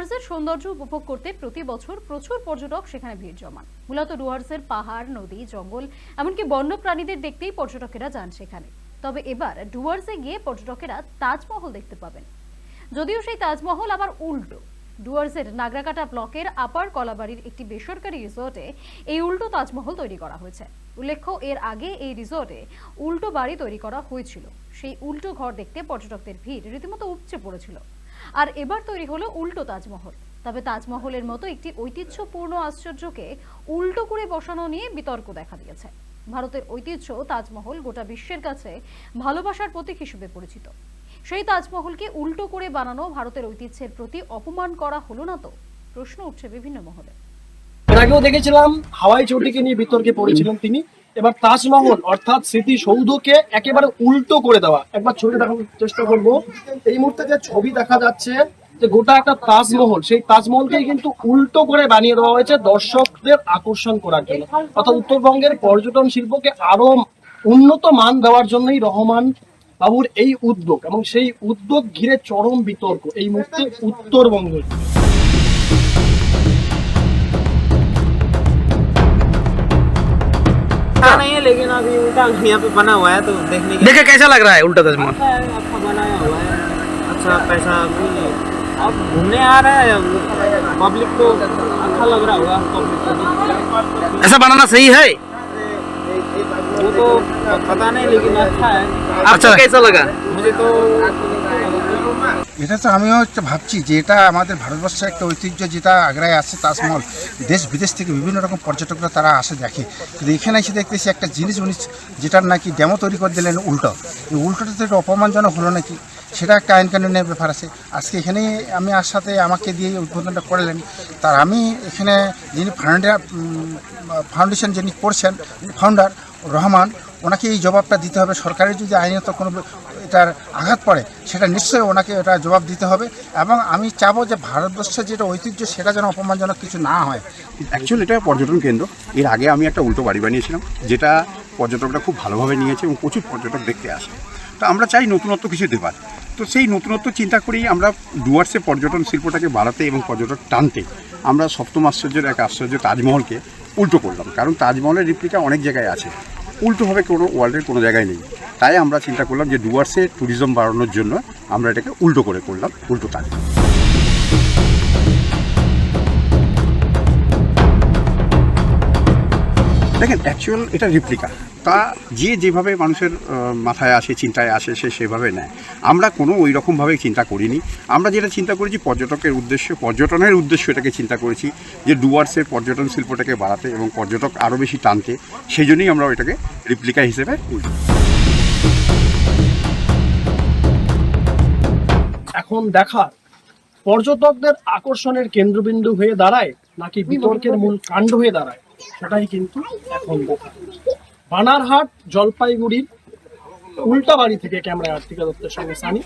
ডুয়ার্সের সৌন্দর্য উপভোগ করতে প্রতি বছর প্রচুর পর্যটক সেখানে ভিড় জমান। মূলত ডুয়ার্সের পাহাড়, নদী, জঙ্গল, এমনকি বন্য প্রাণীদের দেখতেই পর্যটকেরা যান সেখানে। তবে এবার ডুয়ার্সে গিয়ে পর্যটকেরা তাজমহল দেখতে পাবেন। যদিও সেই তাজমহল আবার উল্টো। ডুয়ার্সের নাগরাকাটা ব্লকের আপার কলাবাড়ির একটি বেসরকারি রিসোর্টে এই উল্টো তাজমহল তৈরি করা হয়েছে। উল্লেখ্য, এর আগে এই রিসোর্টে উল্টো বাড়ি তৈরি করা হয়েছিল। সেই উল্টো ঘর দেখতে পর্যটকদের ভিড় রীতিমতো উপচে পড়েছিল। আর এবার তৈরি হলো উল্টো তাজমহল। তবে তাজমহলের মতো একটি ঐতিহ্যপূর্ণ আশ্চর্যকে উল্টো করে বসানো নিয়ে বিতর্ক দেখা দিয়েছে। ভারতের ঐতিহ্য তাজমহল গোটা বিশ্বের কাছে ভালোবাসার প্রতীক হিসেবে পরিচিত। সেই তাজমহলকে উল্টো করে বানানো ভারতের ঐতিহ্যের প্রতি অপমান করা হলো না তো? প্রশ্ন উঠছে বিভিন্ন মহলে। এর আগেও দেখেছিলাম হাওয়াই চটিকে নিয়ে বিতর্কে পড়েছিলেন তিনি। এবার তাজমহল অর্থাৎ স্মৃতিসৌধকে একেবারে উল্টো করে দেওয়া। একবার ছবি দেখানোর চেষ্টা করব। এই মুহূর্তে যে ছবি দেখা যাচ্ছে যে গোটা একটা তাজমহল, সেই তাজমহলকেই কিন্তু উল্টো করে বানিয়ে দেওয়া হয়েছে দর্শকদের আকর্ষণ করার জন্য। অর্থাৎ উত্তরবঙ্গের পর্যটন শিল্পকে আরো উন্নত মান দেওয়ার জন্যই রহমান বাবুর এই উদ্যোগ, এবং সেই উদ্যোগ ঘিরে চরম বিতর্ক এই মুহূর্তে উত্তরবঙ্গে। नहीं है, लेकिन अभी उल्टा यहाँ पे बना हुआ है तो देखने के देखे कैसा लग रहा है उल्टा ताजमहल? अच्छा बनाया हुआ है। अच्छा पैसा भी अब घूमने आ रहा है, पब्लिक को अच्छा लग रहा होगा। पब्लिक को ऐसा बनाना सही है? वो तो पता नहीं, लेकिन अच्छा है। अच्छा कैसा लगा? मुझे तो এটা তো আমিও একটা ভাবছি যে এটা আমাদের ভারতবর্ষের একটা ঐতিহ্য, যেটা আগ্রায় আছে তাজমহল। দেশ বিদেশ থেকে বিভিন্ন রকম পর্যটকরা তারা আসে দেখে, কিন্তু এখানে এসে দেখতেছি একটা জিনিস যেটার নাকি ডেমো তৈরি করে দিলেন উল্টো। এই উল্টোটা তো একটু অপমানজনক হলো নাকি, সেটা একটা আইন কানুনের ব্যাপার আছে। আজকে এখানেই আমি সাথে আমাকে দিয়ে উদ্বোধনটা করলেন। তার আমি এখানে যিনি ফাউন্ডেশন যিনি করছেন, ফাউন্ডার রহমান, ওনাকে এই জবাবটা দিতে হবে। সরকারের যদি আইনত কোনো এটার আঘাত পড়ে সেটা নিশ্চয়ই ওনাকে এটা জবাব দিতে হবে। এবং আমি চাবো যে ভারতবর্ষের যেটা ঐতিহ্য সেটা যেন অপমানজনক কিছু না হয়। অ্যাকচুয়ালি এটা পর্যটন কেন্দ্র। এর আগে আমি একটা উল্টো বাড়ি বানিয়েছিলাম, যেটা পর্যটকরা খুব ভালোভাবে নিয়েছে এবং প্রচুর পর্যটক দেখতে আসে। তো আমরা চাই নতুনত্ব কিছু দেবার। তো সেই নতুনত্ব চিন্তা করেই আমরা ডুয়ার্সে পর্যটন শিল্পটাকে বাড়াতে এবং পর্যটক টানতে আমরা সপ্তম আশ্চর্যের এক আশ্চর্য তাজমহলকে উল্টো করলাম। কারণ তাজমহলের রিপ্লিকা অনেক জায়গায় আছে, উল্টোভাবে কোনো ওয়ার্ল্ডের কোনো জায়গায় নেই। তাই আমরা চিন্তা করলাম যে ডুয়ার্সে ট্যুরিজম বাড়ানোর জন্য আমরা এটাকে উল্টো করে করলাম, উল্টো তাজমহল। দেখেন, অ্যাকচুয়াল এটা রিপ্লিকা। তা যেভাবে মানুষের মাথায় আসে, চিন্তায় আসে, সে সেভাবে নেয়। আমরা কোনো ওই রকমভাবে চিন্তা করিনি। আমরা যেটা চিন্তা করেছি পর্যটকের উদ্দেশ্য, পর্যটনের উদ্দেশ্য এটাকে চিন্তা করেছি যে ডুয়ার্সের পর্যটন শিল্পটাকে বাড়াতে এবং পর্যটক আরও বেশি টানতে। সেই জন্যই আমরা ওইটাকে রিপ্লিকা হিসেবে উল্টো। এখন দেখা পর্যটকদের আকর্ষণের কেন্দ্রবিন্দু হয়ে দাঁড়ায় নাকি বিতর্কের মূল কাণ্ড হয়ে দাঁড়ায়, সেটাই কিন্তু এখন দেখা। বানারহাট, জলপাইগুড়ির উল্টাবাড়ি থেকে ক্যামেরা আর্টিকা দত্তের সঙ্গে সানি।